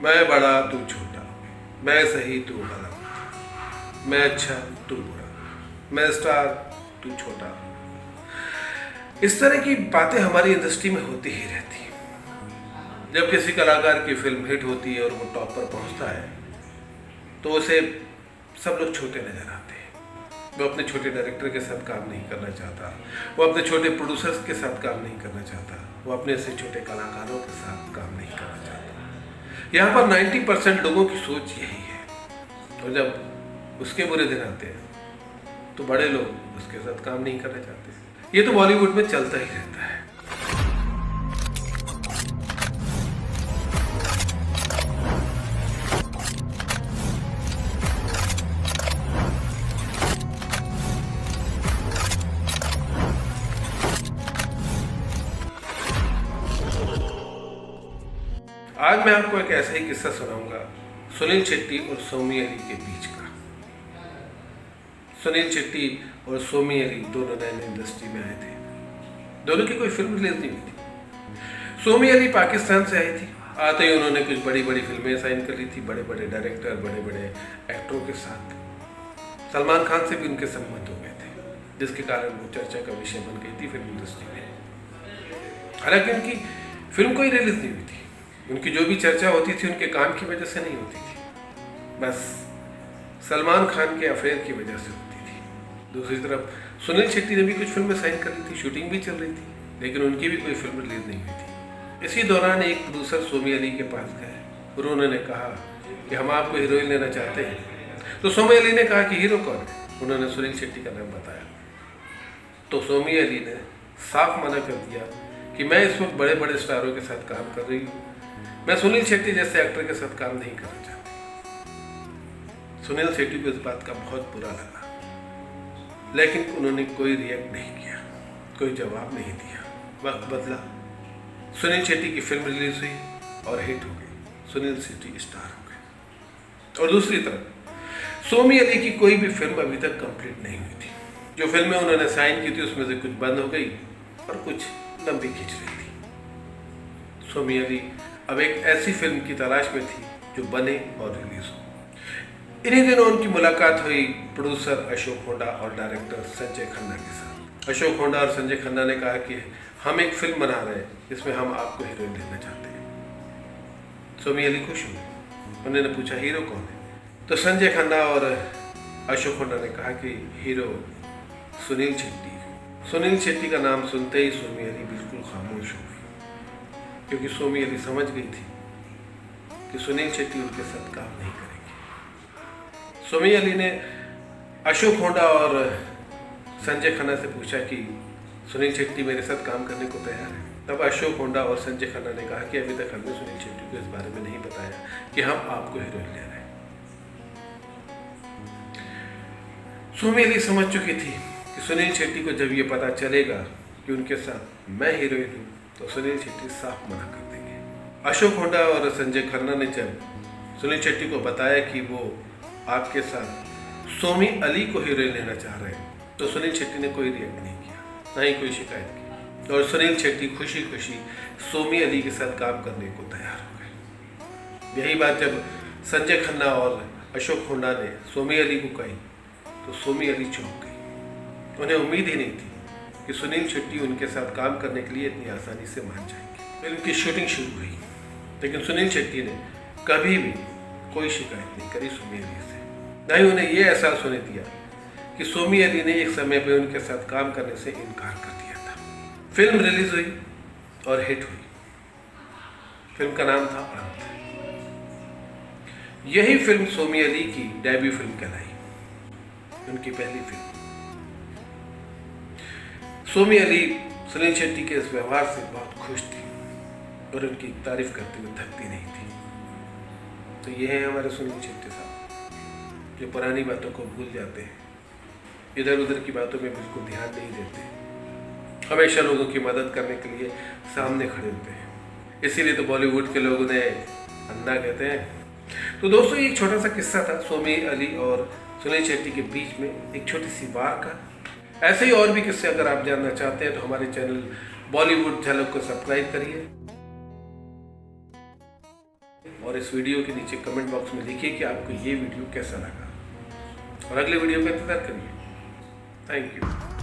मैं बड़ा तू छोटा, मैं सही तू गलत, मैं अच्छा तू बुरा, मैं स्टार तू छोटा। इस तरह की बातें हमारी इंडस्ट्री में होती ही रहती हैं। जब किसी कलाकार की फिल्म हिट होती है और वो टॉप पर पहुंचता है तो उसे सब लोग छोटे नजर आते हैं। वो अपने छोटे डायरेक्टर के साथ काम नहीं करना चाहता, वो अपने छोटे प्रोड्यूसर्स के साथ काम नहीं करना चाहता, वो अपने से छोटे कलाकारों के साथ काम नहीं करना चाहता। यहाँ पर 90% लोगों की सोच यही है। और जब उसके बुरे दिन आते हैं तो बड़े लोग उसके साथ काम नहीं करना चाहते। ये तो बॉलीवुड में चलता ही रहता है। आज मैं आपको एक ऐसा ही किस्सा सुनाऊंगा सुनील शेट्टी और सोमी अली के बीच का। सुनील शेट्टी और सोमी अली दोनों नए इंडस्ट्री में आए थे। दोनों की कोई फिल्म रिलीज नहीं हुई थी। सोमी अली पाकिस्तान से आई थी। आते ही उन्होंने कुछ बड़ी बड़ी फिल्में साइन कर ली थी, बड़े बड़े डायरेक्टर, बड़े बड़े एक्टरों के साथ। सलमान खान से भी उनके संबंध हो गए थे, जिसके कारण वो चर्चा का विषय बन गई थी फिल्म इंडस्ट्री में। हालांकि उनकी फिल्म कोई रिलीज नहीं हुई थी। उनकी जो भी चर्चा होती थी उनके काम की वजह से नहीं होती थी, बस सलमान खान के अफेयर की वजह से होती थी। दूसरी तरफ सुनील शेट्टी ने भी कुछ फिल्में साइन कर ली थी, शूटिंग भी चल रही थी, लेकिन उनकी भी कोई फिल्म रिलीज नहीं हुई थी। इसी दौरान एक प्रोड्यूसर सोमी अली के पास गए और उन्होंने कहा कि हम आपको हीरोइन लेना चाहते हैं। तो सोमी अली ने कहा कि हीरो कौन है? उन्होंने सुनील शेट्टी का नाम बताया। तो सोमी अली ने साफ मना कर दिया कि मैं इस वक्त बड़े बड़े स्टारों के साथ काम कर रही हूँ, मैं सुनील शेट्टी जैसे एक्टर के साथ काम नहीं करना चाहती। सुनील शेट्टी को इस बात का बहुत बुरा लगा, लेकिन उन्होंने कोई रिएक्ट नहीं किया, कोई जवाब नहीं दिया। वक्त बदला, सुनील शेट्टी की फिल्म रिलीज हुई और हिट हो गई। सुनील शेट्टी स्टार हो गए। और दूसरी तरफ सोमी अली की कोई भी फिल्म अभी तक कंप्लीट नहीं हुई थी। जो फिल्में उन्होंने साइन की थी उसमें से कुछ बंद हो गई और कुछ लंबी खिंच रही थी। सोमी अली अब एक ऐसी फिल्म की तलाश में थी जो बने और रिलीज हो। इन्हीं दिनों उनकी मुलाकात हुई प्रोड्यूसर अशोक होंडा और डायरेक्टर संजय खन्ना के साथ। अशोक होंडा और संजय खन्ना ने कहा कि हम एक फिल्म बना रहे हैं जिसमें हम आपको हीरोइन देना चाहते हैं। सोमी अली खुश हुए। उन्होंने पूछा हीरो कौन है? तो संजय खन्ना और अशोक होंडा ने कहा कि हीरो सुनील शेट्टी। सुनील शेट्टी का नाम सुनते ही सोमी अली बिल्कुल खामोश हो गई, क्योंकि सोमी अली समझ गई थी कि सुनील शेट्टी उनके साथ काम नहीं करेंगे। सोमी अली ने अशोक होंडा और संजय खन्ना से पूछा कि सुनील शेट्टी मेरे साथ काम करने को तैयार है। तब अशोक होंडा और संजय खन्ना ने कहा कि अभी तक हमने सुनील शेट्टी को इस बारे में नहीं बताया कि हम आपको हीरोइन ले रहे हैं। सोमी अली समझ चुकी थी कि सुनील शेट्टी को जब ये पता चलेगा कि उनके साथ मैं हीरोइन हूँ तो सुनील शेट्टी साफ मना कर देंगे। अशोक होंडा और संजय खन्ना ने जब सुनील शेट्टी को बताया कि वो आपके साथ सोमी अली को हीरोइन लेना चाह रहे हैं तो सुनील शेट्टी ने कोई रिएक्ट नहीं किया, ना ही कोई शिकायत की। और सुनील शेट्टी खुशी खुशी सोमी अली के साथ काम करने को तैयार हो गए। यही बात जब संजय खन्ना और अशोक होंडा ने सोमी अली को कही तो सोमी अली चौंक गई। उन्हें उम्मीद ही नहीं थी कि सुनील शेट्टी उनके साथ काम करने के लिए इतनी आसानी से मान जाएंगे। फिल्म की शूटिंग शुरू हुई, लेकिन सुनील शेट्टी ने कभी भी कोई शिकायत नहीं करी सोमी अली से। न ही उन्हें यह एहसास होने दिया कि सोमी अली ने एक समय पर उनके साथ काम करने से इनकार कर दिया था। फिल्म रिलीज हुई और हिट हुई। फिल्म का नाम था अंत। यही फिल्म सोमी अली की डेब्यू फिल्म कहलाई, उनकी पहली फिल्म। सोमी अली सुनील शेट्टी के इस व्यवहार से बहुत खुश थी और उनकी तारीफ करते हुए थकती नहीं थी। तो ये है हमारे सुनील शेट्टी साहब, जो पुरानी बातों को भूल जाते हैं, इधर उधर की बातों में बिल्कुल ध्यान नहीं देते, हमेशा लोगों की मदद करने के लिए सामने खड़े होते हैं। इसीलिए तो बॉलीवुड के लोग उन्हें अन्ना कहते हैं। तो दोस्तों, ये एक छोटा सा किस्सा था सोमी अली और सुनील शेट्टी के बीच में, एक छोटी सी वार का। ऐसे ही और भी किस्से अगर आप जानना चाहते हैं तो हमारे चैनल बॉलीवुड झलक को सब्सक्राइब करिए और इस वीडियो के नीचे कमेंट बॉक्स में लिखिए कि आपको ये वीडियो कैसा लगा और अगले वीडियो का इंतज़ार करिए। Thank you.